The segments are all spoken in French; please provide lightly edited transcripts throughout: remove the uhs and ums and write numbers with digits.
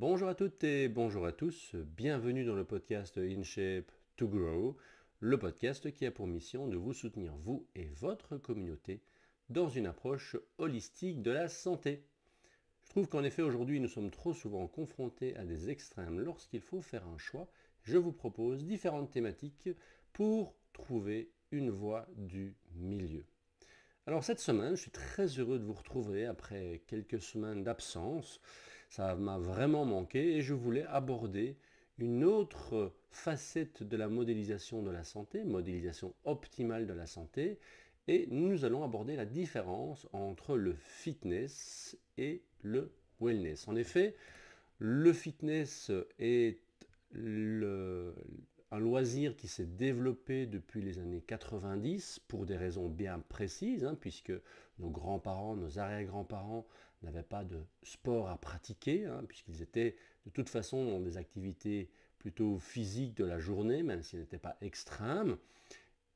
Bonjour à toutes et bonjour à tous, bienvenue dans le podcast In Shape to Grow, le podcast qui a pour mission de vous soutenir vous et votre communauté dans une approche holistique de la santé. Je trouve qu'en effet aujourd'hui nous sommes trop souvent confrontés à des extrêmes lorsqu'il faut faire un choix. Je vous propose différentes thématiques pour trouver une voie du milieu. Alors cette semaine, je suis très heureux de vous retrouver après quelques semaines d'absence. Ça m'a vraiment manqué et je voulais aborder une autre facette de la modélisation de la santé, modélisation optimale de la santé, et nous allons aborder la différence entre le fitness et le wellness. En effet, le fitness est un loisir qui s'est développé depuis les années 90 pour des raisons bien précises, puisque nos grands-parents, nos arrière-grands-parents n'avaient pas de sport à pratiquer, puisqu'ils étaient de toute façon dans des activités plutôt physiques de la journée, même s'ils n'étaient pas extrêmes.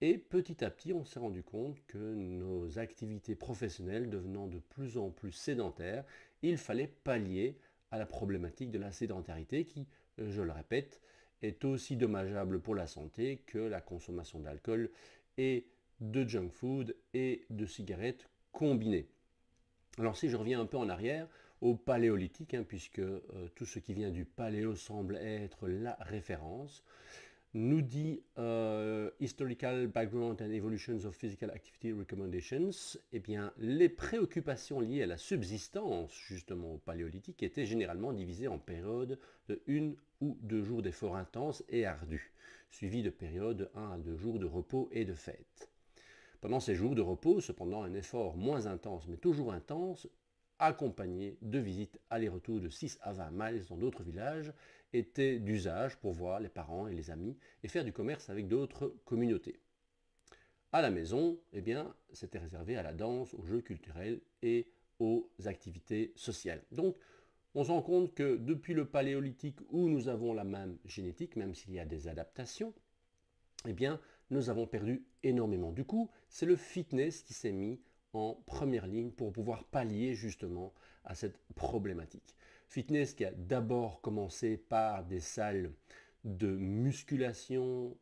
Et petit à petit, on s'est rendu compte que nos activités professionnelles devenant de plus en plus sédentaires, il fallait pallier à la problématique de la sédentarité qui, je le répète, est aussi dommageable pour la santé que la consommation d'alcool et de junk food et de cigarettes combinées. Alors si je reviens un peu en arrière, au paléolithique, puisque tout ce qui vient du paléo semble être la référence, nous dit Historical Background and Evolutions of Physical Activity Recommendations, eh bien, les préoccupations liées à la subsistance, justement au paléolithique, étaient généralement divisées en périodes de 1 ou 2 jours d'efforts intenses et ardus, suivies de périodes de 1 à 2 jours de repos et de fêtes. Pendant ces jours de repos, cependant, un effort moins intense, mais toujours intense, accompagné de visites aller-retour de 6 à 20 miles dans d'autres villages, était d'usage pour voir les parents et les amis et faire du commerce avec d'autres communautés. À la maison, eh bien, c'était réservé à la danse, aux jeux culturels et aux activités sociales. Donc, on se rend compte que depuis le paléolithique où nous avons la même génétique, même s'il y a des adaptations, eh bien, nous avons perdu énormément. Du coup, c'est le fitness qui s'est mis en première ligne pour pouvoir pallier justement à cette problématique. Fitness qui a d'abord commencé par des salles de musculation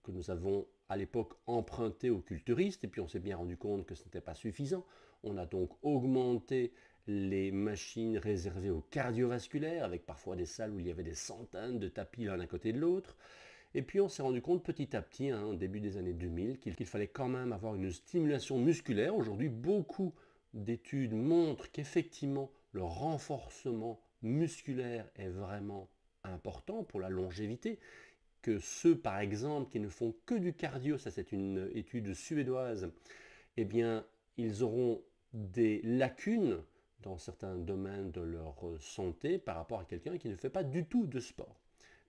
que nous avons à l'époque empruntées aux culturistes, et puis on s'est bien rendu compte que ce n'était pas suffisant. On a donc augmenté les machines réservées aux cardiovasculaires, avec parfois des salles où il y avait des centaines de tapis l'un à côté de l'autre. Et puis on s'est rendu compte petit à petit, au début des années 2000, qu'il fallait quand même avoir une stimulation musculaire. Aujourd'hui, beaucoup d'études montrent qu'effectivement, le renforcement musculaire est vraiment important pour la longévité, que ceux par exemple qui ne font que du cardio, ça c'est une étude suédoise, eh bien ils auront des lacunes dans certains domaines de leur santé par rapport à quelqu'un qui ne fait pas du tout de sport.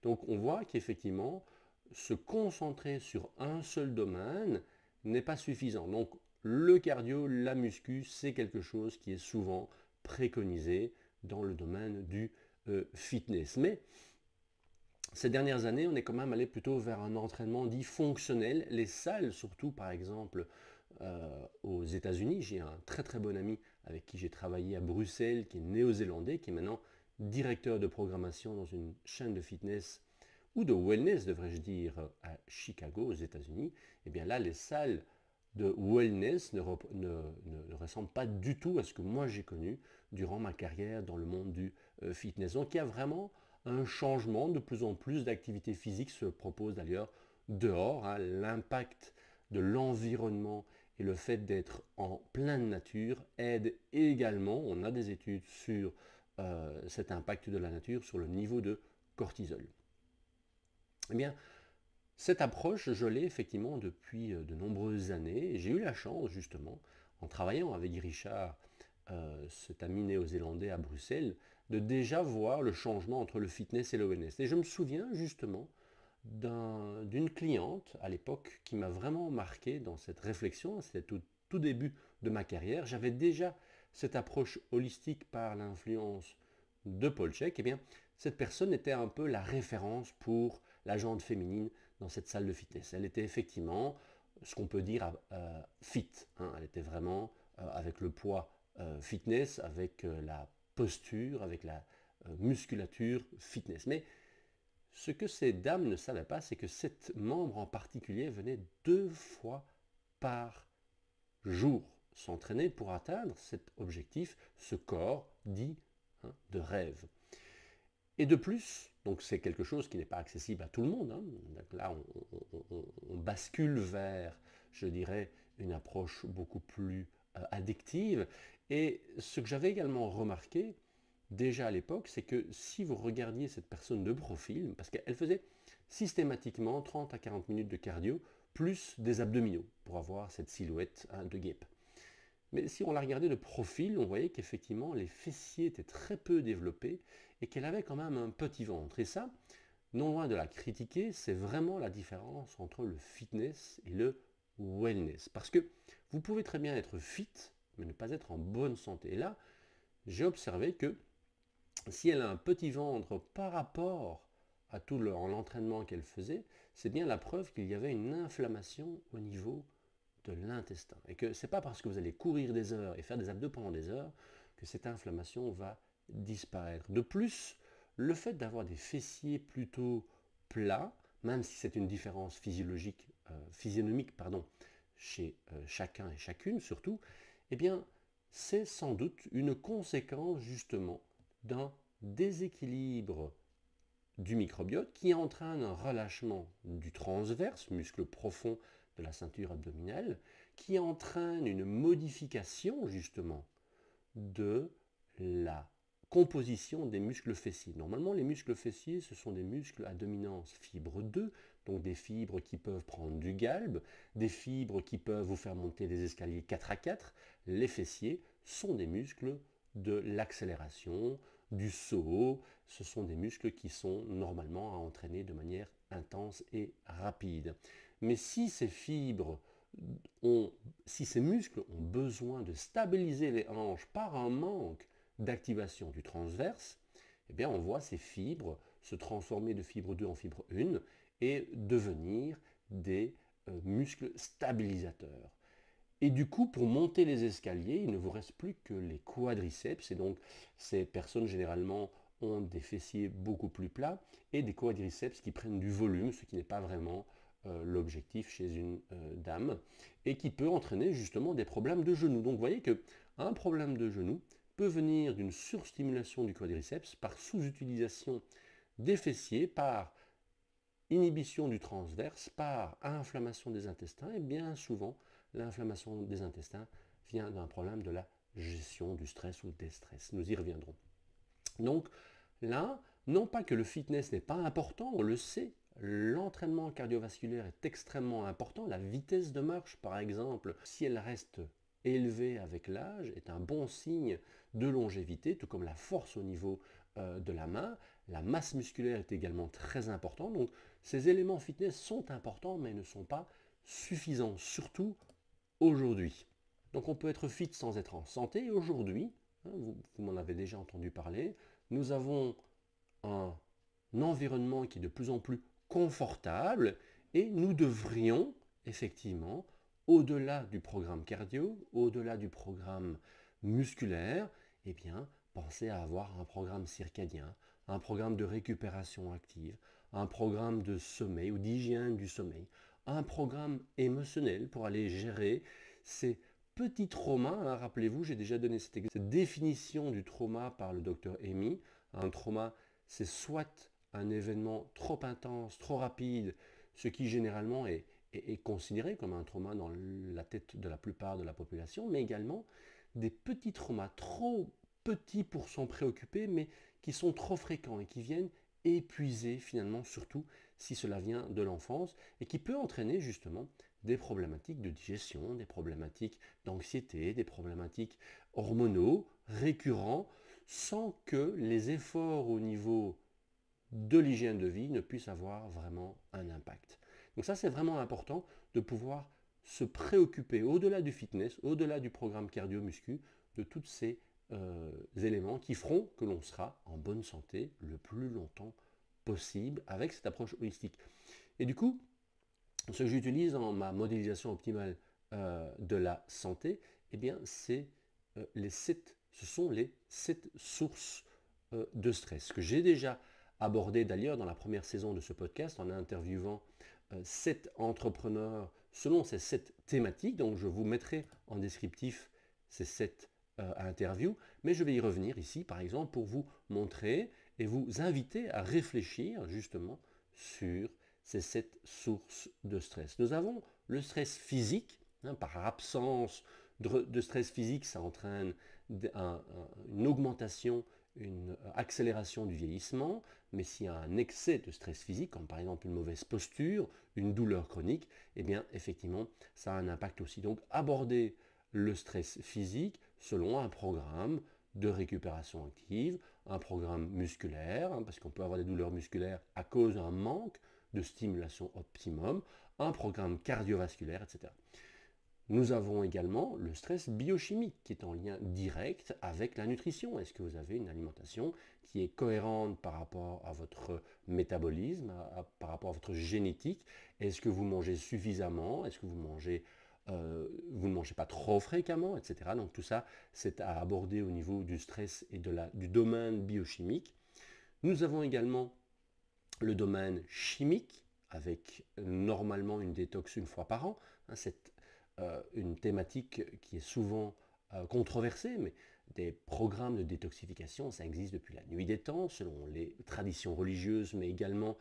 Donc on voit qu'effectivement, se concentrer sur un seul domaine n'est pas suffisant. Donc le cardio, la muscu, c'est quelque chose qui est souvent préconisé dans le domaine du fitness. Mais ces dernières années, on est quand même allé plutôt vers un entraînement dit fonctionnel. Les salles, surtout par exemple aux États-Unis, j'ai un très très bon ami avec qui j'ai travaillé à Bruxelles, qui est néo-zélandais, qui est maintenant directeur de programmation dans une chaîne de fitness ou de wellness, devrais-je dire, à Chicago, aux États-Unis. Et bien là, les salles de wellness ne ressemblent pas du tout à ce que moi j'ai connu durant ma carrière dans le monde du fitness. Donc il y a vraiment un changement, de plus en plus d'activités physiques se proposent d'ailleurs dehors. L'impact de l'environnement et le fait d'être en pleine nature aide également, on a des études sur cet impact de la nature sur le niveau de cortisol. Eh bien, cette approche, je l'ai effectivement depuis de nombreuses années et j'ai eu la chance justement, en travaillant avec Richard, cet ami néo-zélandais à Bruxelles, de déjà voir le changement entre le fitness et le wellness. Et je me souviens justement d'une cliente à l'époque qui m'a vraiment marqué dans cette réflexion. C'était au tout début de ma carrière. J'avais déjà cette approche holistique par l'influence de Paul Chek. Eh bien, cette personne était un peu la référence pour la jante féminine dans cette salle de fitness. Elle était effectivement ce qu'on peut dire fit. Elle était vraiment avec le poids fitness, avec la posture, avec musculature fitness. Mais ce que ces dames ne savaient pas, c'est que cet membre en particulier venait 2 fois par jour s'entraîner pour atteindre cet objectif, ce corps dit de rêve. Et de plus, donc c'est quelque chose qui n'est pas accessible à tout le monde, donc là on bascule vers, je dirais, une approche beaucoup plus addictive. Et ce que j'avais également remarqué, déjà à l'époque, c'est que si vous regardiez cette personne de profil, parce qu'elle faisait systématiquement 30 à 40 minutes de cardio, plus des abdominaux, pour avoir cette silhouette de guêpe. Mais si on la regardait de profil, on voyait qu'effectivement les fessiers étaient très peu développés et qu'elle avait quand même un petit ventre. Et ça, non loin de la critiquer, c'est vraiment la différence entre le fitness et le wellness. Parce que vous pouvez très bien être fit, mais ne pas être en bonne santé. Et là, j'ai observé que si elle a un petit ventre par rapport à tout l'entraînement qu'elle faisait, c'est bien la preuve qu'il y avait une inflammation au niveau de l'intestin. Et que ce n'est pas parce que vous allez courir des heures et faire des abdos pendant des heures que cette inflammation va disparaître. De plus, le fait d'avoir des fessiers plutôt plats, même si c'est une différence physionomique chez chacun et chacune surtout, eh bien, c'est sans doute une conséquence justement d'un déséquilibre du microbiote qui entraîne un relâchement du transverse, muscle profond de la ceinture abdominale, qui entraîne une modification justement de la composition des muscles fessiers. Normalement, les muscles fessiers, ce sont des muscles à dominance fibre 2, donc des fibres qui peuvent prendre du galbe, des fibres qui peuvent vous faire monter des escaliers 4 à 4. Les fessiers sont des muscles de l'accélération, du saut. Ce sont des muscles qui sont normalement à entraîner de manière intense et rapide. Mais si ces muscles ont besoin de stabiliser les hanches par un manque d'activation du transverse, eh bien on voit ces fibres se transformer de fibre 2 en fibre 1 et devenir des muscles stabilisateurs. Et du coup, pour monter les escaliers, il ne vous reste plus que les quadriceps. Et donc, ces personnes, généralement, ont des fessiers beaucoup plus plats et des quadriceps qui prennent du volume, ce qui n'est pas vraiment l'objectif chez une dame, et qui peut entraîner justement des problèmes de genoux. Donc, vous voyez qu'un problème de genou peut venir d'une surstimulation du quadriceps par sous-utilisation des fessiers, par inhibition du transverse, par inflammation des intestins, et bien souvent, l'inflammation des intestins vient d'un problème de la gestion du stress ou des stress. Nous y reviendrons. Donc là, non pas que le fitness n'est pas important, on le sait, l'entraînement cardiovasculaire est extrêmement important, la vitesse de marche par exemple, si elle reste élevée avec l'âge, est un bon signe de longévité, tout comme la force au niveau de la main. La masse musculaire est également très importante, donc ces éléments fitness sont importants mais ne sont pas suffisants, surtout aujourd'hui. Donc on peut être fit sans être en santé. Et aujourd'hui, vous m'en avez déjà entendu parler, nous avons un environnement qui est de plus en plus confortable et nous devrions effectivement, au-delà du programme cardio, au-delà du programme musculaire, eh bien, penser à avoir un programme circadien, un programme de récupération active, un programme de sommeil ou d'hygiène du sommeil, un programme émotionnel pour aller gérer ces petits traumas. Rappelez-vous, j'ai déjà donné cette définition du trauma par le docteur Amy. Un trauma, c'est soit un événement trop intense, trop rapide, ce qui généralement est considéré comme un trauma dans la tête de la plupart de la population, mais également des petits traumas trop petits pour s'en préoccuper, mais qui sont trop fréquents et qui viennent épuiser finalement, surtout si cela vient de l'enfance, et qui peut entraîner justement des problématiques de digestion, des problématiques d'anxiété, des problématiques hormonaux récurrents, sans que les efforts au niveau de l'hygiène de vie ne puissent avoir vraiment un impact. Donc ça, c'est vraiment important de pouvoir se préoccuper au-delà du fitness, au-delà du programme cardio-muscu, de tous ces éléments qui feront que l'on sera en bonne santé le plus longtemps possible avec cette approche holistique. Et du coup, ce que j'utilise dans ma modélisation optimale de la santé, eh bien, ce sont les 7 sources de stress, que j'ai déjà abordé d'ailleurs dans la première saison de ce podcast en interviewant 7 entrepreneurs selon ces 7 thématiques. Donc je vous mettrai en descriptif ces 7 interviews, mais je vais y revenir ici par exemple pour vous montrer et vous inviter à réfléchir justement sur ces 7 sources de stress. Nous avons le stress physique, par absence de stress physique, ça entraîne une augmentation, une accélération du vieillissement, mais s'il y a un excès de stress physique, comme par exemple une mauvaise posture, une douleur chronique, eh bien effectivement, ça a un impact aussi. Donc aborder le stress physique selon un programme de récupération active, un programme musculaire, parce qu'on peut avoir des douleurs musculaires à cause d'un manque de stimulation optimum, un programme cardiovasculaire, etc. Nous avons également le stress biochimique qui est en lien direct avec la nutrition. Est-ce que vous avez une alimentation qui est cohérente par rapport à votre métabolisme, par rapport à votre génétique? Est-ce que vous mangez suffisamment? Est-ce que vous ne mangez pas trop fréquemment, etc. Donc tout ça, c'est à aborder au niveau du stress et du domaine biochimique. Nous avons également le domaine chimique, avec normalement une détox une fois par an. C'est une thématique qui est souvent controversée, mais des programmes de détoxification, ça existe depuis la nuit des temps, selon les traditions religieuses, mais également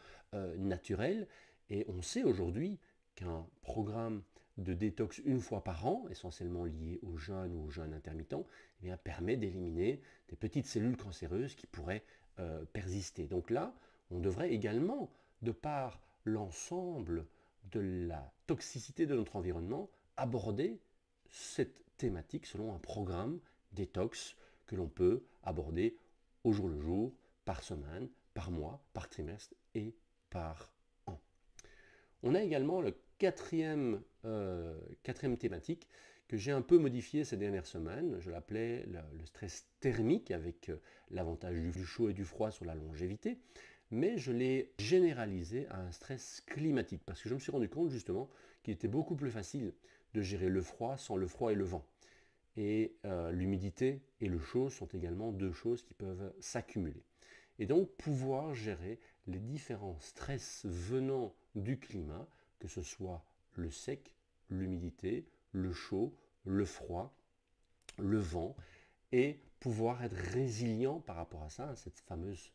naturelles. Et on sait aujourd'hui qu'un programme de détox une fois par an, essentiellement lié au jeûne ou au jeûne intermittent, eh bien, permet d'éliminer des petites cellules cancéreuses qui pourraient persister. Donc là, on devrait également, de par l'ensemble de la toxicité de notre environnement, aborder cette thématique selon un programme détox que l'on peut aborder au jour le jour, par semaine, par mois, par trimestre et par an. On a également le quatrième thématique que j'ai un peu modifié ces dernières semaines. Je l'appelais le stress thermique avec l'avantage du chaud et du froid sur la longévité. Mais je l'ai généralisé à un stress climatique parce que je me suis rendu compte justement qu'il était beaucoup plus facile de gérer le froid sans le froid et le vent. Et l'humidité et le chaud sont également deux choses qui peuvent s'accumuler. Et donc pouvoir gérer les différents stress venant du climat, que ce soit le sec, l'humidité, le chaud, le froid, le vent, et pouvoir être résilient par rapport à ça, à cette fameuse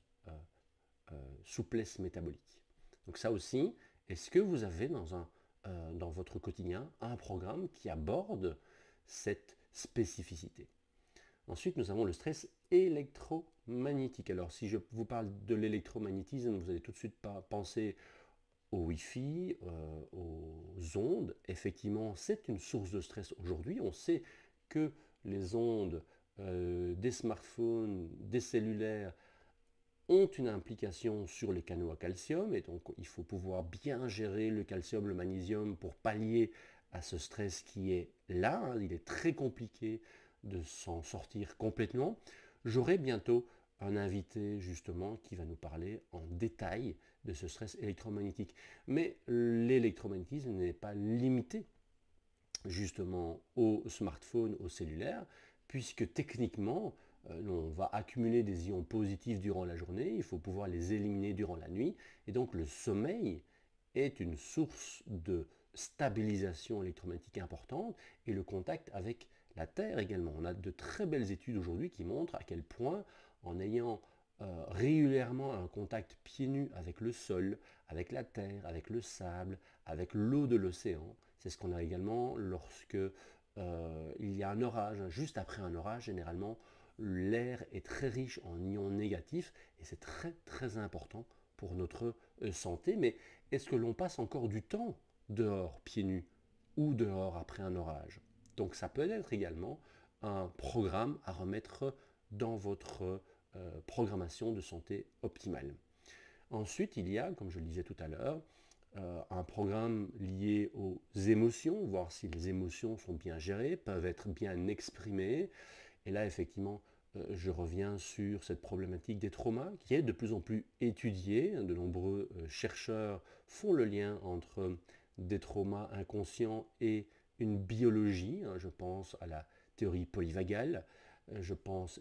souplesse métabolique. Donc ça aussi, est-ce que vous avez dans votre quotidien un programme qui aborde cette spécificité? Ensuite, nous avons le stress électromagnétique. Alors, si je vous parle de l'électromagnétisme, vous allez tout de suite penser au Wi-Fi, aux ondes. Effectivement, c'est une source de stress aujourd'hui. On sait que les ondes des smartphones, des cellulaires, ont une implication sur les canaux à calcium, et donc il faut pouvoir bien gérer le calcium, le magnésium pour pallier à ce stress qui est là. Il est très compliqué de s'en sortir complètement. J'aurai bientôt un invité justement qui va nous parler en détail de ce stress électromagnétique. Mais l'électromagnétisme n'est pas limité justement au smartphone, au cellulaire, puisque techniquement, on va accumuler des ions positifs durant la journée, il faut pouvoir les éliminer durant la nuit, et donc le sommeil est une source de stabilisation électromagnétique importante, et le contact avec la Terre également. On a de très belles études aujourd'hui qui montrent à quel point, en ayant régulièrement un contact pieds nus avec le sol, avec la terre, avec le sable, avec l'eau de l'océan, c'est ce qu'on a également lorsque il y a un orage. Juste après un orage, généralement, l'air est très riche en ions négatifs et c'est très très important pour notre santé. Mais est-ce que l'on passe encore du temps dehors pieds nus ou dehors après un orage? Donc ça peut être également un programme à remettre dans votre programmation de santé optimale. Ensuite, il y a, comme je le disais tout à l'heure, un programme lié aux émotions, voir si les émotions sont bien gérées, peuvent être bien exprimées. Et là, effectivement, je reviens sur cette problématique des traumas qui est de plus en plus étudiée. De nombreux chercheurs font le lien entre des traumas inconscients et une biologie. Je pense à la théorie polyvagale. Je pense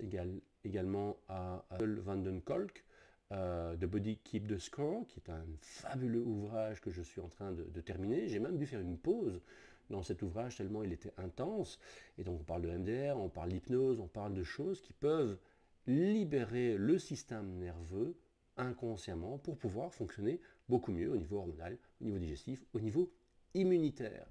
également à van den Kolk, The Body Keep the Score, qui est un fabuleux ouvrage que je suis en train de terminer. J'ai même dû faire une pause dans cet ouvrage tellement il était intense. Et donc on parle de MDR, on parle d'hypnose, on parle de choses qui peuvent libérer le système nerveux inconsciemment pour pouvoir fonctionner beaucoup mieux au niveau hormonal, au niveau digestif, au niveau immunitaire.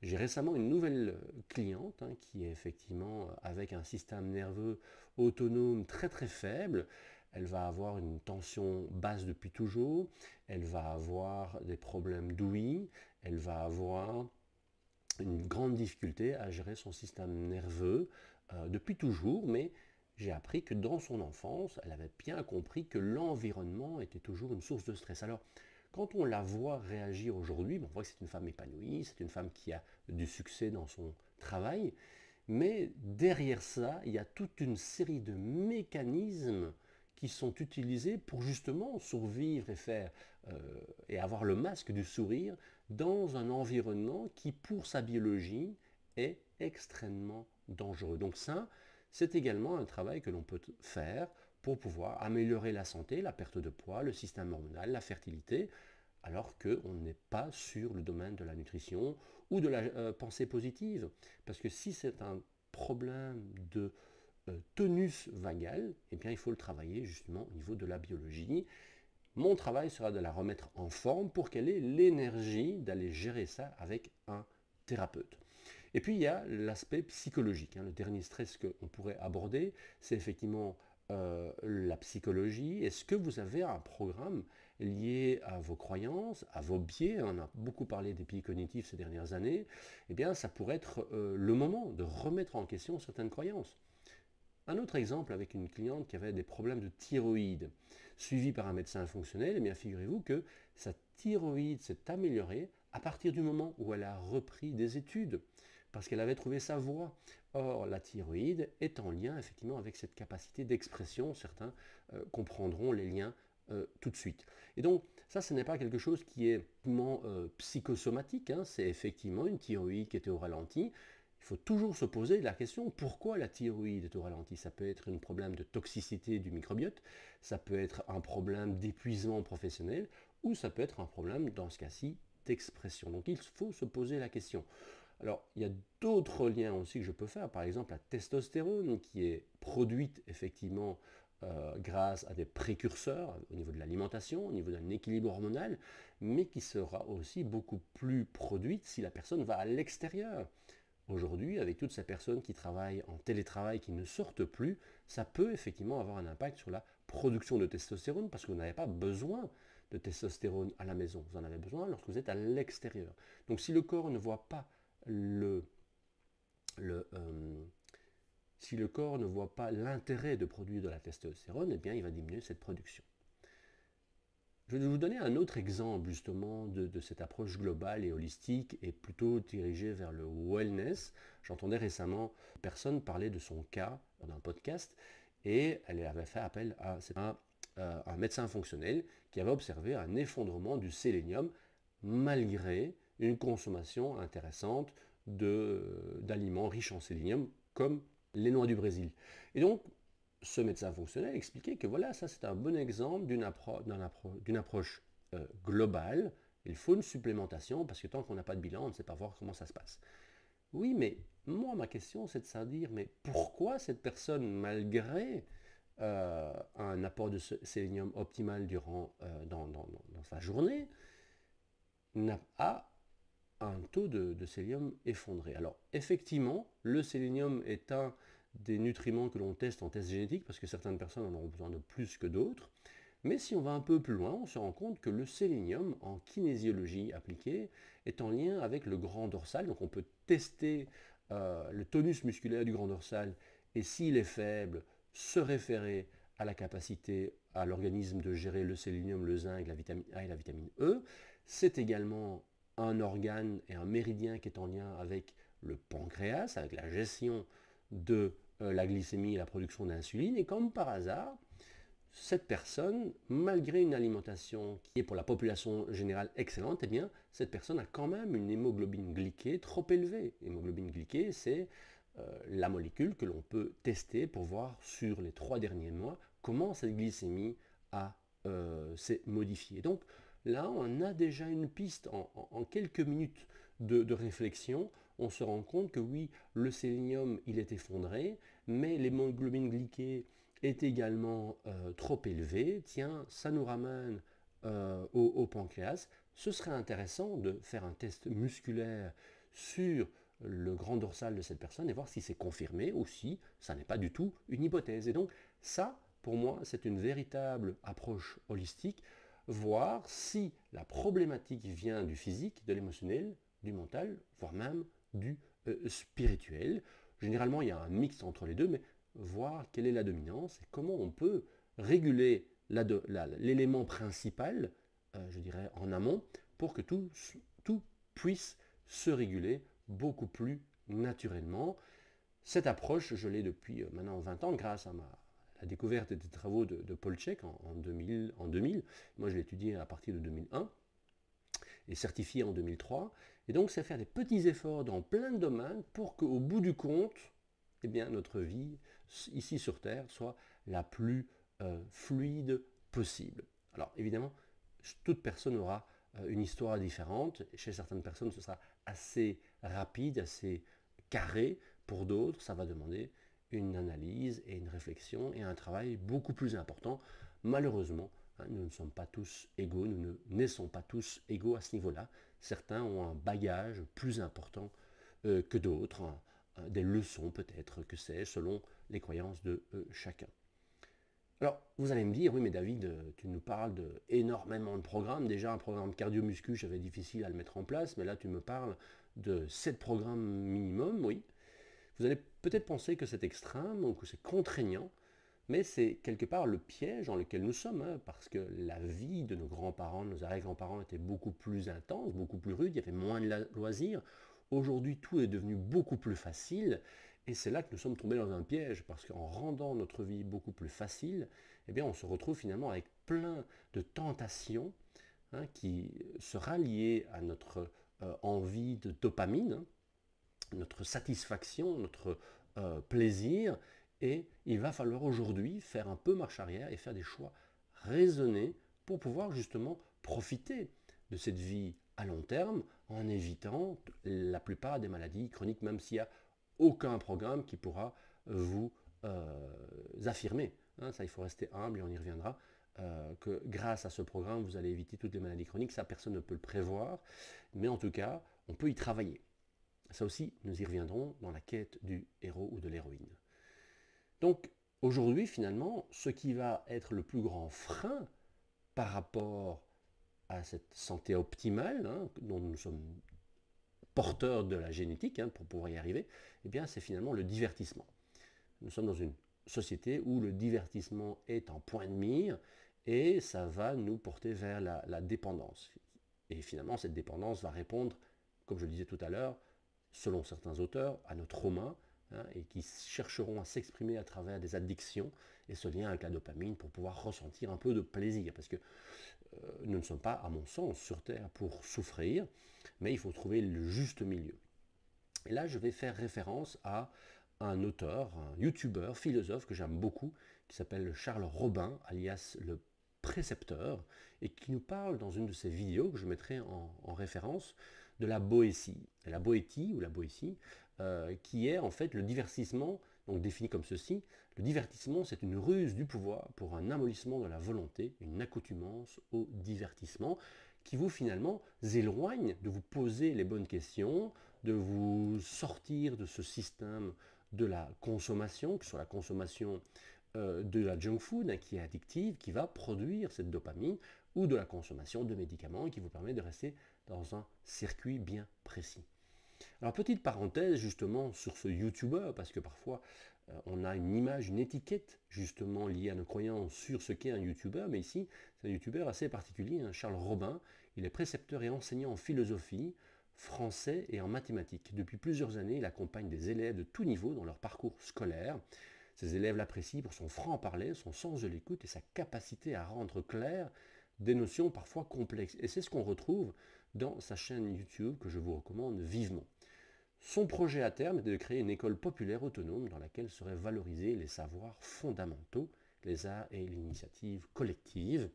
J'ai récemment une nouvelle cliente qui est effectivement avec un système nerveux autonome très très faible. Elle va avoir une tension basse depuis toujours, elle va avoir des problèmes d'ouïe, elle va avoir une grande difficulté à gérer son système nerveux depuis toujours, mais j'ai appris que dans son enfance, elle avait bien compris que l'environnement était toujours une source de stress. Alors, quand on la voit réagir aujourd'hui, on voit que c'est une femme épanouie, c'est une femme qui a du succès dans son travail, mais derrière ça, il y a toute une série de mécanismes qui sont utilisés pour justement survivre et faire et avoir le masque du sourire dans un environnement qui, pour sa biologie, est extrêmement dangereux. Donc ça, c'est également un travail que l'on peut faire pour pouvoir améliorer la santé, la perte de poids, le système hormonal, la fertilité, alors qu'on n'est pas sur le domaine de la nutrition ou de la pensée positive. Parce que si c'est un problème de tonus vagal, eh bien il faut le travailler justement au niveau de la biologie. Mon travail sera de la remettre en forme pour qu'elle ait l'énergie d'aller gérer ça avec un thérapeute. Et puis il y a l'aspect psychologique. Le dernier stress qu'on pourrait aborder, c'est effectivement la psychologie. Est-ce que vous avez un programme lié à vos croyances, à vos biais? On a beaucoup parlé des biais cognitifs ces dernières années. Eh bien, ça pourrait être le moment de remettre en question certaines croyances. Un autre exemple avec une cliente qui avait des problèmes de thyroïde, suivie par un médecin fonctionnel, eh bien figurez-vous que sa thyroïde s'est améliorée à partir du moment où elle a repris des études, parce qu'elle avait trouvé sa voie. Or, la thyroïde est en lien effectivement avec cette capacité d'expression. Certains comprendront les liens tout de suite. Et donc, ça, ce n'est pas quelque chose qui est purement psychosomatique, c'est effectivement une thyroïde qui était au ralenti. Il faut toujours se poser la question pourquoi la thyroïde est au ralenti. Ça peut être un problème de toxicité du microbiote, ça peut être un problème d'épuisement professionnel, ou ça peut être un problème, dans ce cas-ci, d'expression. Donc il faut se poser la question. Alors, il y a d'autres liens aussi que je peux faire, par exemple la testostérone qui est produite effectivement grâce à des précurseurs au niveau de l'alimentation, au niveau d'un équilibre hormonal, mais qui sera aussi beaucoup plus produite si la personne va à l'extérieur. Aujourd'hui, avec toutes ces personnes qui travaillent en télétravail, qui ne sortent plus, ça peut effectivement avoir un impact sur la production de testostérone parce que vous n'avez pas besoin de testostérone à la maison. Vous en avez besoin lorsque vous êtes à l'extérieur. Donc si le corps ne voit pas si le corps ne voit pas l'intérêt de produire de la testostérone, eh bien il va diminuer cette production. Je vais vous donner un autre exemple justement de cette approche globale et holistique et plutôt dirigée vers le wellness. J'entendais récemment une personne parler de son cas dans un podcast et elle avait fait appel à un médecin fonctionnel qui avait observé un effondrement du sélénium malgré une consommation intéressante d'aliments riches en sélénium comme les noix du Brésil. Et donc, ce médecin fonctionnel expliquait que voilà, ça c'est un bon exemple d'une approche globale. Il faut une supplémentation parce que tant qu'on n'a pas de bilan, on ne sait pas voir comment ça se passe. Oui, mais moi, ma question, c'est de se dire, mais pourquoi cette personne, malgré un apport de sélénium optimal dans sa journée, a un taux de sélénium effondré? Alors, effectivement, le sélénium est un des nutriments que l'on teste en test génétique, parce que certaines personnes en auront besoin de plus que d'autres. Mais si on va un peu plus loin, on se rend compte que le sélénium, en kinésiologie appliquée, est en lien avec le grand dorsal. Donc on peut tester le tonus musculaire du grand dorsal, et s'il est faible, se référer à la capacité à l'organisme de gérer le sélénium, le zinc, la vitamine A et la vitamine E. C'est également un organe et un méridien qui est en lien avec le pancréas, avec la gestion de la glycémie et la production d'insuline. Et comme par hasard, cette personne, malgré une alimentation qui est pour la population générale excellente, eh bien, cette personne a quand même une hémoglobine glyquée trop élevée. Hémoglobine glyquée, c'est la molécule que l'on peut tester pour voir sur les 3 derniers mois comment cette glycémie s'est modifiée. Donc là, on a déjà une piste en quelques minutes de réflexion. On se rend compte que oui, le sélénium, il est effondré, mais l'hémoglobine glyquée est également trop élevée. Tiens, ça nous ramène au pancréas. Ce serait intéressant de faire un test musculaire sur le grand dorsal de cette personne et voir si c'est confirmé ou si ça n'est pas du tout une hypothèse. Et donc ça, pour moi, c'est une véritable approche holistique, voir si la problématique vient du physique, de l'émotionnel, du mental, voire même du spirituel. Généralement, il y a un mix entre les deux, mais voir quelle est la dominance et comment on peut réguler l'élément principal, je dirais, en amont, pour que tout puisse se réguler beaucoup plus naturellement. Cette approche, je l'ai depuis maintenant 20 ans grâce à la découverte des travaux de Paul Chek en 2000. Moi, je l'ai étudié à partir de 2001 et certifié en 2003. Et donc, c'est faire des petits efforts dans plein de domaines pour qu'au bout du compte, eh bien, notre vie ici sur Terre soit la plus fluide possible. Alors, évidemment, toute personne aura une histoire différente. Chez certaines personnes, ce sera assez rapide, assez carré. Pour d'autres, ça va demander une analyse et une réflexion et un travail beaucoup plus important. Malheureusement, nous ne sommes pas tous égaux, nous ne naissons pas tous égaux à ce niveau-là. Certains ont un bagage plus important que d'autres, des leçons peut-être, que sais-je, selon les croyances de chacun. Alors, vous allez me dire, oui mais David, tu nous parles d'énormément de programmes. Déjà, un programme cardio-muscu, j'avais difficile à le mettre en place, mais là, tu me parles de 7 programmes minimum, oui. Vous allez peut-être penser que c'est extrême ou que c'est contraignant, mais c'est quelque part le piège dans lequel nous sommes, hein, parce que la vie de nos grands-parents, de nos arrière-grands-parents était beaucoup plus intense, beaucoup plus rude, il y avait moins de loisirs. Aujourd'hui, tout est devenu beaucoup plus facile, et c'est là que nous sommes tombés dans un piège, parce qu'en rendant notre vie beaucoup plus facile, eh bien, on se retrouve finalement avec plein de tentations qui sera liée à notre envie de dopamine, notre satisfaction, notre plaisir, et il va falloir aujourd'hui faire un peu marche arrière et faire des choix raisonnés pour pouvoir justement profiter de cette vie à long terme en évitant la plupart des maladies chroniques, même s'il n'y a aucun programme qui pourra vous affirmer. Ça, il faut rester humble et on y reviendra. Que grâce à ce programme, vous allez éviter toutes les maladies chroniques. Ça, personne ne peut le prévoir. Mais en tout cas, on peut y travailler. Ça aussi, nous y reviendrons dans la quête du héros ou de l'héroïne. Donc, aujourd'hui, finalement, ce qui va être le plus grand frein par rapport à cette santé optimale, dont nous sommes porteurs de la génétique, pour pouvoir y arriver, eh bien, c'est finalement le divertissement. Nous sommes dans une société où le divertissement est en point de mire et ça va nous porter vers la dépendance. Et finalement, cette dépendance va répondre, comme je le disais tout à l'heure, selon certains auteurs, à nos traumas, et qui chercheront à s'exprimer à travers des addictions et ce lien avec la dopamine pour pouvoir ressentir un peu de plaisir. Parce que nous ne sommes pas, à mon sens, sur Terre pour souffrir, mais il faut trouver le juste milieu. Et là, je vais faire référence à un auteur, un youtubeur, philosophe que j'aime beaucoup, qui s'appelle Charles Robin, alias le précepteur, et qui nous parle dans une de ses vidéos que je mettrai en référence de la boétie. Et la boétie, ou la boétie, qui est en fait le divertissement, donc défini comme ceci. Le divertissement, c'est une ruse du pouvoir pour un amollissement de la volonté, une accoutumance au divertissement, qui vous finalement éloigne de vous poser les bonnes questions, de vous sortir de ce système de la consommation, que ce soit la consommation de la junk food qui est addictive, qui va produire cette dopamine, ou de la consommation de médicaments qui vous permet de rester dans un circuit bien précis. Alors petite parenthèse justement sur ce YouTuber, parce que parfois on a une image, une étiquette justement liée à nos croyances sur ce qu'est un YouTuber, mais ici c'est un YouTuber assez particulier, Charles Robin. Il est précepteur et enseignant en philosophie, français et en mathématiques. Depuis plusieurs années, il accompagne des élèves de tout niveau dans leur parcours scolaire. Ces élèves l'apprécient pour son franc-parler, son sens de l'écoute et sa capacité à rendre claires des notions parfois complexes. Et c'est ce qu'on retrouve dans sa chaîne YouTube que je vous recommande vivement. Son projet à terme était de créer une école populaire autonome dans laquelle seraient valorisés les savoirs fondamentaux, les arts et l'initiative collective.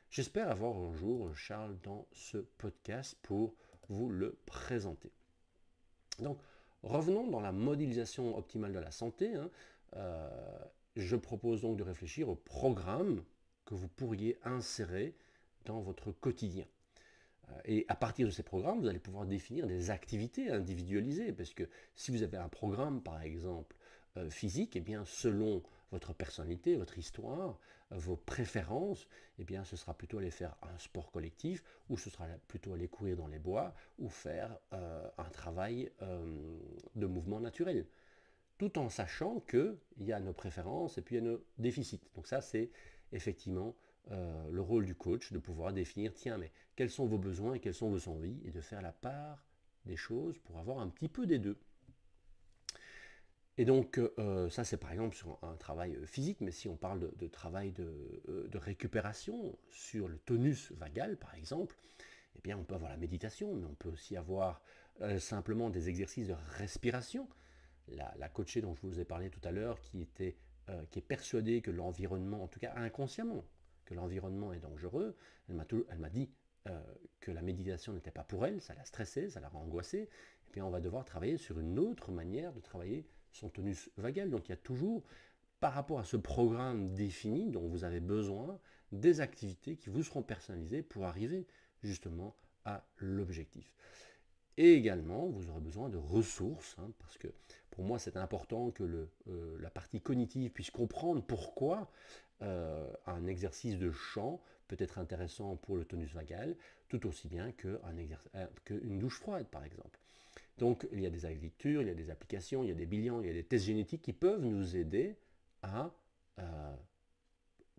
J'espère avoir un jour Charles dans ce podcast pour vous le présenter. Donc, revenons dans la modélisation optimale de la santé. Je propose donc de réfléchir au programme que vous pourriez insérer dans votre quotidien. Et à partir de ces programmes, vous allez pouvoir définir des activités individualisées, parce que si vous avez un programme, par exemple, physique, eh bien, selon votre personnalité, votre histoire, vos préférences, eh bien, ce sera plutôt aller faire un sport collectif, ou ce sera plutôt aller courir dans les bois, ou faire un travail de mouvement naturel. Tout en sachant qu'il y a nos préférences et puis il y a nos déficits. Donc ça, c'est effectivement le rôle du coach, de pouvoir définir, tiens, mais quels sont vos besoins et quelles sont vos envies, et de faire la part des choses pour avoir un petit peu des deux. Et donc, ça c'est par exemple sur un travail physique, mais si on parle de travail de récupération, sur le tonus vagal par exemple, eh bien on peut avoir la méditation, mais on peut aussi avoir simplement des exercices de respiration. La coachée dont je vous ai parlé tout à l'heure, qui est persuadée que l'environnement, en tout cas inconsciemment, que l'environnement est dangereux, elle m'a dit que la méditation n'était pas pour elle, ça l'a stressée, ça l'a angoissée, et bien on va devoir travailler sur une autre manière de travailler son tonus vagal. Donc il y a toujours, par rapport à ce programme défini dont vous avez besoin, des activités qui vous seront personnalisées pour arriver justement à l'objectif. Et également, vous aurez besoin de ressources, parce que pour moi, c'est important que la partie cognitive puisse comprendre pourquoi un exercice de chant peut être intéressant pour le tonus vagal, tout aussi bien qu'une douche froide, par exemple. Donc, il y a des lectures, il y a des applications, il y a des bilans, il y a des tests génétiques qui peuvent nous aider à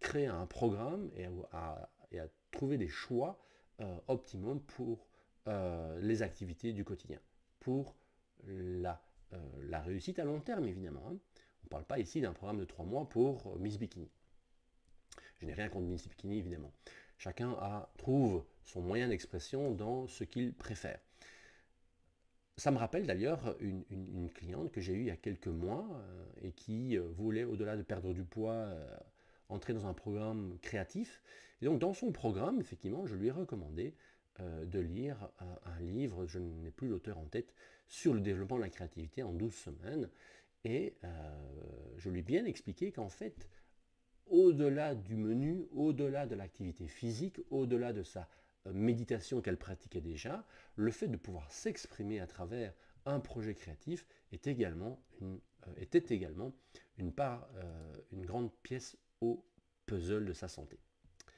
créer un programme et à trouver des choix optimums pour les activités du quotidien, pour la réussite à long terme évidemment. On ne parle pas ici d'un programme de 3 mois pour Miss Bikini. Je n'ai rien contre Miss Bikini évidemment. Chacun trouve son moyen d'expression dans ce qu'il préfère. Ça me rappelle d'ailleurs une cliente que j'ai eue il y a quelques mois et qui voulait, au-delà de perdre du poids, entrer dans un programme créatif. Et donc dans son programme, effectivement, je lui ai recommandé de lire un livre, je n'ai plus l'auteur en tête, sur le développement de la créativité en 12 semaines. Et je lui ai bien expliqué qu'en fait, au-delà du menu, au-delà de l'activité physique, au-delà de sa méditation qu'elle pratiquait déjà, le fait de pouvoir s'exprimer à travers un projet créatif était également une grande pièce au puzzle de sa santé.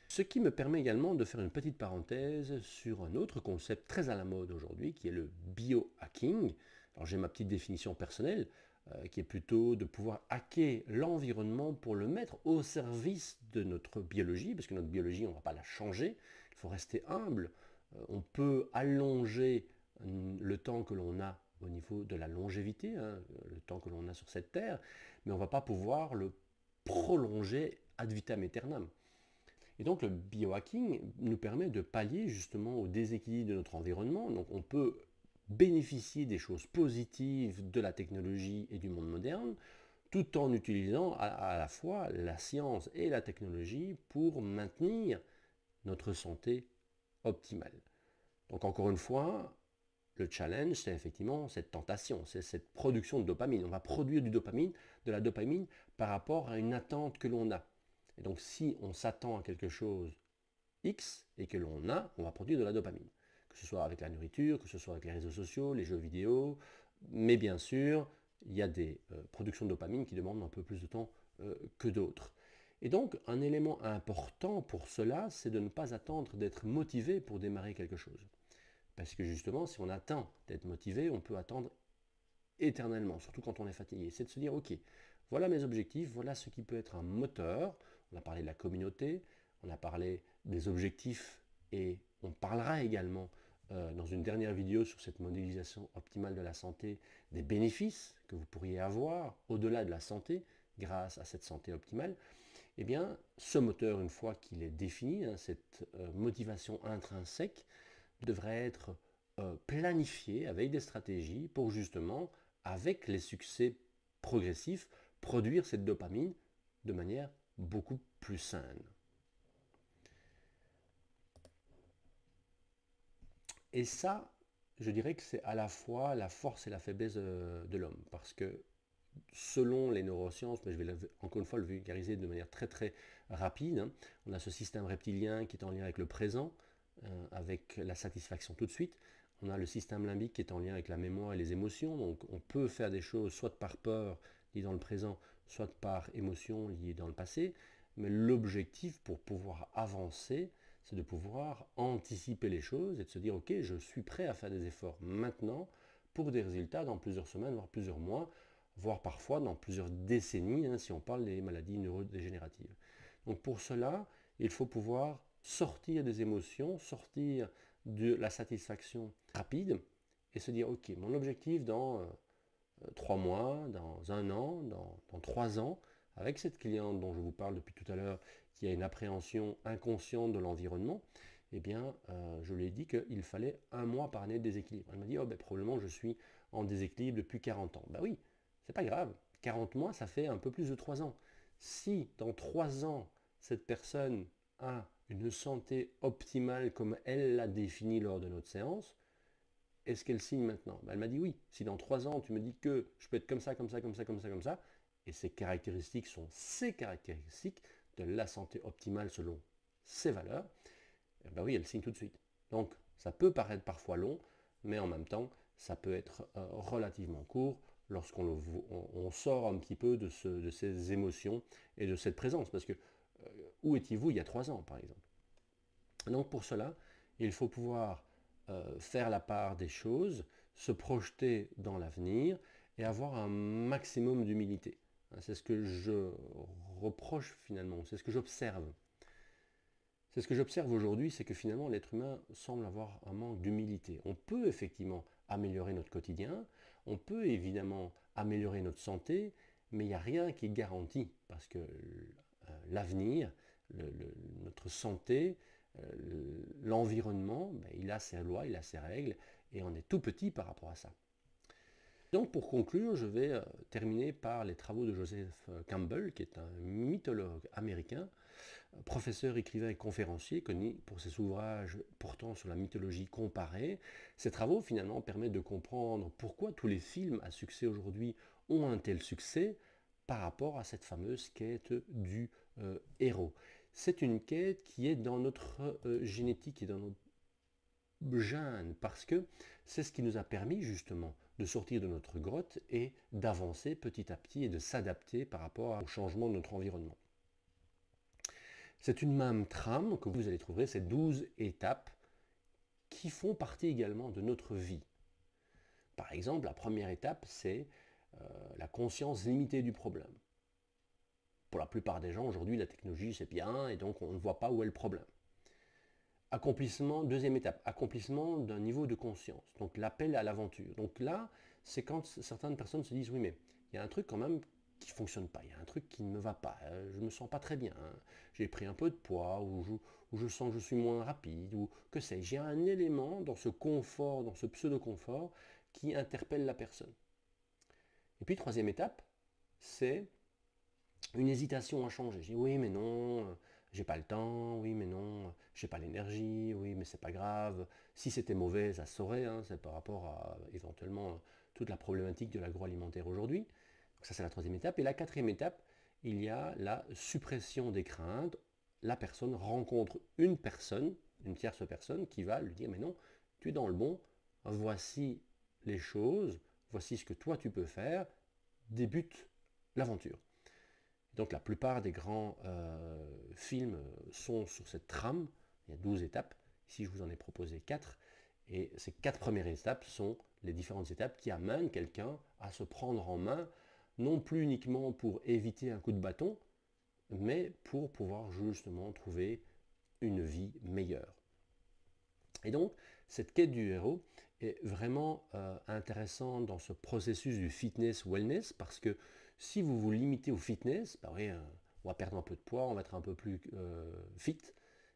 Ce qui me permet également de faire une petite parenthèse sur un autre concept très à la mode aujourd'hui, qui est le biohacking. Alors j'ai ma petite définition personnelle, qui est plutôt de pouvoir hacker l'environnement pour le mettre au service de notre biologie, parce que notre biologie, on ne va pas la changer, il faut rester humble. On peut allonger le temps que l'on a au niveau de la longévité, le temps que l'on a sur cette terre, mais on ne va pas pouvoir le prolonger ad vitam aeternam. Et donc le biohacking nous permet de pallier justement au déséquilibre de notre environnement. Donc on peut bénéficier des choses positives de la technologie et du monde moderne, tout en utilisant à la fois la science et la technologie pour maintenir notre santé optimale. Donc encore une fois, le challenge, c'est effectivement cette tentation, c'est cette production de dopamine. On va produire de la dopamine par rapport à une attente que l'on a. Et donc si on s'attend à quelque chose X et que l'on a, on va produire de la dopamine. Que ce soit avec la nourriture, que ce soit avec les réseaux sociaux, les jeux vidéo, mais bien sûr, il y a des productions de dopamine qui demandent un peu plus de temps que d'autres. Et donc, un élément important pour cela, c'est de ne pas attendre d'être motivé pour démarrer quelque chose. Parce que justement, si on attend d'être motivé, on peut attendre éternellement, surtout quand on est fatigué. C'est de se dire, ok, voilà mes objectifs, voilà ce qui peut être un moteur. On a parlé de la communauté, on a parlé des objectifs et on parlera également dans une dernière vidéo sur cette modélisation optimale de la santé, des bénéfices que vous pourriez avoir au-delà de la santé grâce à cette santé optimale. Eh bien, ce moteur, une fois qu'il est défini, cette motivation intrinsèque, devrait être planifier avec des stratégies pour justement, avec les succès progressifs, produire cette dopamine de manière beaucoup plus saine. Et ça, je dirais que c'est à la fois la force et la faiblesse de l'homme, parce que selon les neurosciences, mais je vais encore une fois le vulgariser de manière très très rapide, hein, on a ce système reptilien qui est en lien avec le présent, avec la satisfaction tout de suite. On a le système limbique qui est en lien avec la mémoire et les émotions, donc on peut faire des choses soit par peur liées dans le présent, soit par émotion liées dans le passé, mais l'objectif pour pouvoir avancer, c'est de pouvoir anticiper les choses et de se dire ok, je suis prêt à faire des efforts maintenant pour des résultats dans plusieurs semaines, voire plusieurs mois, voire parfois dans plusieurs décennies, hein, si on parle des maladies neurodégénératives. Donc pour cela, il faut pouvoir sortir des émotions, sortir de la satisfaction rapide et se dire ok, mon objectif dans 3 mois, dans 1 an, dans 3 ans, avec cette cliente dont je vous parle depuis tout à l'heure, qui a une appréhension inconsciente de l'environnement, eh bien, je lui ai dit qu'il fallait 1 mois par année de déséquilibre. Elle m'a dit, oh, ben, probablement je suis en déséquilibre depuis 40 ans. Ben oui, c'est pas grave. 40 mois, ça fait un peu plus de 3 ans. Si dans 3 ans, cette personne a une santé optimale comme elle l'a définie lors de notre séance, est-ce qu'elle signe maintenant? Ben, elle m'a dit oui. Si dans 3 ans, tu me dis que je peux être comme ça, comme ça, comme ça, comme ça, comme ça, et ces caractéristiques sont ces caractéristiques de la santé optimale selon ses valeurs, ben oui, elle signe tout de suite. Donc, ça peut paraître parfois long, mais en même temps, ça peut être relativement court lorsqu'on on sort un petit peu de ces émotions et de cette présence. Parce que où étiez-vous il y a 3 ans, par exemple? Donc pour cela, il faut pouvoir faire la part des choses, se projeter dans l'avenir et avoir un maximum d'humilité. C'est ce que je reproche finalement, c'est ce que j'observe. C'est ce que j'observe aujourd'hui, c'est que finalement l'être humain semble avoir un manque d'humilité. On peut effectivement améliorer notre quotidien, on peut évidemment améliorer notre santé, mais il n'y a rien qui est garanti parce que l'avenir, notre santé, l'environnement, ben, il a ses lois, il a ses règles, et on est tout petit par rapport à ça. Donc pour conclure, je vais terminer par les travaux de Joseph Campbell, qui est un mythologue américain, professeur, écrivain et conférencier, connu pour ses ouvrages portant sur la mythologie comparée. Ces travaux finalement permettent de comprendre pourquoi tous les films à succès aujourd'hui ont un tel succès par rapport à cette fameuse quête du héros. C'est une quête qui est dans notre génétique et dans notre gène, parce que c'est ce qui nous a permis justement de sortir de notre grotte et d'avancer petit à petit et de s'adapter par rapport au changement de notre environnement. C'est une même trame que vous allez trouver, ces 12 étapes qui font partie également de notre vie. Par exemple, la première étape, c'est la conscience limitée du problème. Pour la plupart des gens, aujourd'hui, la technologie, c'est bien, et donc on ne voit pas où est le problème. Accomplissement, deuxième étape, accomplissement d'un niveau de conscience, donc l'appel à l'aventure. Donc là, c'est quand certaines personnes se disent, oui, mais il y a un truc quand même qui ne fonctionne pas, il y a un truc qui ne me va pas, je ne me sens pas très bien, hein. J'ai pris un peu de poids, ou je sens que je suis moins rapide, ou que sais-je. J'ai un élément dans ce confort, dans ce pseudo-confort, qui interpelle la personne. Et puis, troisième étape, c'est une hésitation à changer. Je dis oui, mais non, j'ai pas le temps, oui, mais non, j'ai pas l'énergie, oui, mais c'est pas grave. Si c'était mauvais, ça se saurait, hein, c'est par rapport à éventuellement toute la problématique de l'agroalimentaire aujourd'hui. Donc ça, c'est la troisième étape. Et la quatrième étape, il y a la suppression des craintes. La personne rencontre une personne, une tierce personne, qui va lui dire mais non, tu es dans le bon, voici les choses, voici ce que toi tu peux faire, débute l'aventure. Donc la plupart des grands films sont sur cette trame, il y a 12 étapes, ici je vous en ai proposé 4, et ces 4 premières étapes sont les différentes étapes qui amènent quelqu'un à se prendre en main, non plus uniquement pour éviter un coup de bâton, mais pour pouvoir justement trouver une vie meilleure. Et donc, cette quête du héros est vraiment intéressante dans ce processus du fitness-wellness, parce que si vous vous limitez au fitness, bah oui, on va perdre un peu de poids, on va être un peu plus fit,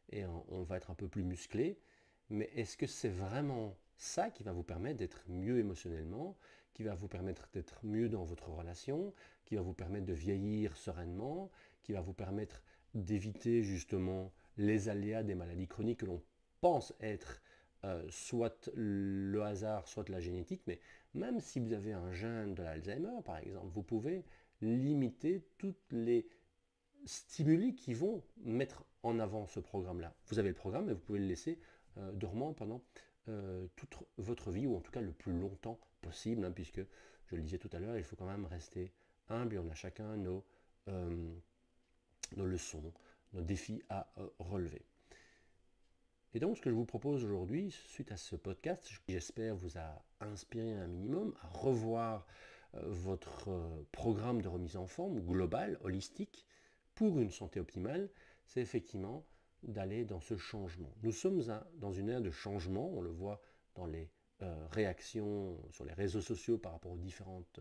et on va être un peu plus musclé, mais est-ce que c'est vraiment ça qui va vous permettre d'être mieux émotionnellement, qui va vous permettre d'être mieux dans votre relation, qui va vous permettre de vieillir sereinement, qui va vous permettre d'éviter justement les aléas des maladies chroniques que l'on pense être soit le hasard, soit la génétique, mais même si vous avez un gène de l'Alzheimer, par exemple, vous pouvez limiter toutes les stimuli qui vont mettre en avant ce programme-là. Vous avez le programme, mais vous pouvez le laisser dormant pendant toute votre vie, ou en tout cas le plus longtemps possible, hein, puisque, je le disais tout à l'heure, il faut quand même rester humble et on a chacun nos leçons, nos défis à relever. Et donc, ce que je vous propose aujourd'hui, suite à ce podcast, qui j'espère vous a inspiré un minimum à revoir votre programme de remise en forme global, holistique, pour une santé optimale, c'est effectivement d'aller dans ce changement. Nous sommes dans une ère de changement, on le voit dans les réactions sur les réseaux sociaux par rapport aux différentes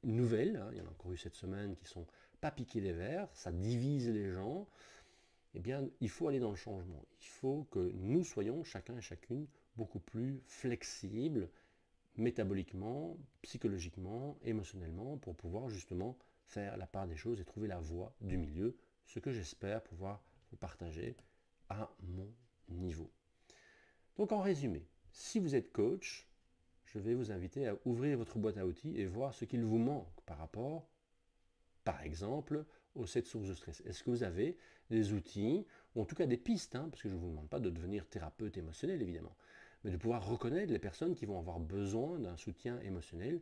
nouvelles, hein. Il y en a encore eu cette semaine qui ne sont pas piquées des verres, ça divise les gens. Eh bien, il faut aller dans le changement. Il faut que nous soyons, chacun et chacune, beaucoup plus flexibles, métaboliquement, psychologiquement, émotionnellement, pour pouvoir justement faire la part des choses et trouver la voie du milieu, ce que j'espère pouvoir vous partager à mon niveau. Donc en résumé, si vous êtes coach, je vais vous inviter à ouvrir votre boîte à outils et voir ce qu'il vous manque par rapport, par exemple, aux 7 sources de stress. Est-ce que vous avez des outils, ou en tout cas des pistes, hein, parce que je ne vous demande pas de devenir thérapeute émotionnel évidemment, mais de pouvoir reconnaître les personnes qui vont avoir besoin d'un soutien émotionnel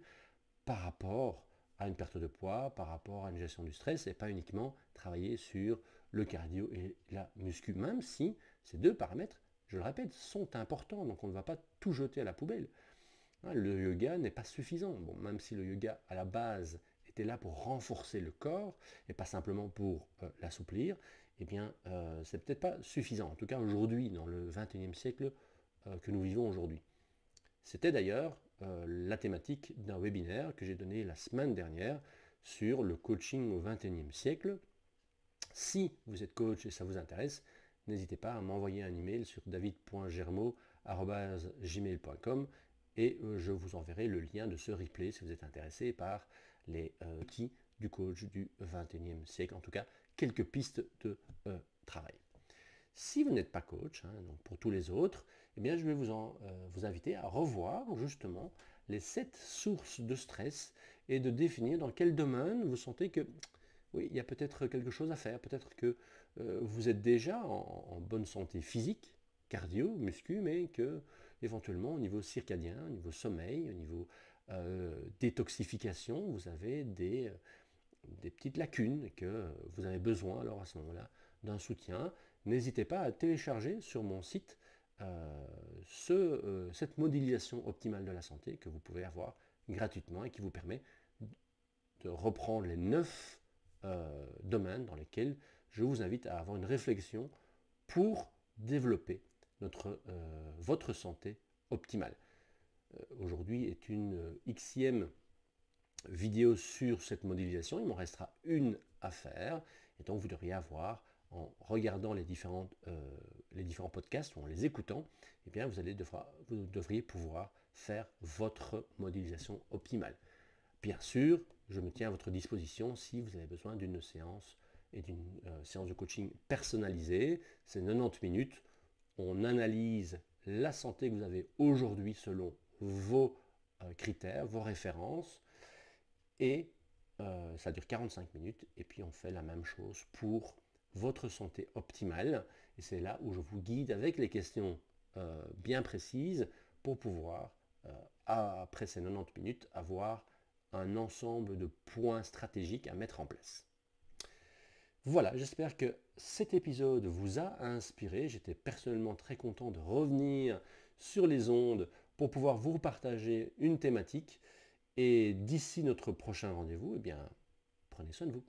par rapport à une perte de poids, par rapport à une gestion du stress, et pas uniquement travailler sur le cardio et la muscu, même si ces deux paramètres, je le répète, sont importants, donc on ne va pas tout jeter à la poubelle. Le yoga n'est pas suffisant. Bon, même si le yoga à la base était là pour renforcer le corps et pas simplement pour l'assouplir, eh bien, c'est peut-être pas suffisant. En tout cas, aujourd'hui, dans le 21e siècle que nous vivons aujourd'hui. C'était d'ailleurs la thématique d'un webinaire que j'ai donné la semaine dernière sur le coaching au 21e siècle. Si vous êtes coach et ça vous intéresse, n'hésitez pas à m'envoyer un email sur david.germo@gmail.com et je vous enverrai le lien de ce replay si vous êtes intéressé par les outils du coach du 21e siècle, en tout cas quelques pistes de travail. Si vous n'êtes pas coach, hein, donc pour tous les autres, eh bien, je vais vous inviter à revoir justement les 7 sources de stress et de définir dans quel domaine vous sentez que oui, il y a peut-être quelque chose à faire. Peut-être que vous êtes déjà en bonne santé physique, cardio, muscu, mais que éventuellement au niveau circadien, au niveau sommeil, au niveau détoxification, vous avez des petites lacunes et que vous avez besoin alors à ce moment-là d'un soutien. N'hésitez pas à télécharger sur mon site cette modélisation optimale de la santé que vous pouvez avoir gratuitement et qui vous permet de reprendre les 9 domaines dans lesquels je vous invite à avoir une réflexion pour développer votre santé optimale. Aujourd'hui est une xème vidéo sur cette modélisation, il m'en restera une à faire, et donc vous devriez avoir, en regardant les différents podcasts ou en les écoutant, eh bien vous devriez pouvoir faire votre modélisation optimale. Bien sûr, je me tiens à votre disposition si vous avez besoin d'une séance et d'une séance de coaching personnalisée. C'est 90 minutes. On analyse la santé que vous avez aujourd'hui selon vos critères, vos références. Et ça dure 45 minutes. Et puis on fait la même chose pour votre santé optimale. Et c'est là où je vous guide avec les questions bien précises pour pouvoir, après ces 90 minutes, avoir un ensemble de points stratégiques à mettre en place. Voilà, j'espère que cet épisode vous a inspiré. J'étais personnellement très content de revenir sur les ondes pour pouvoir vous partager une thématique. Et d'ici notre prochain rendez-vous, eh bien, prenez soin de vous.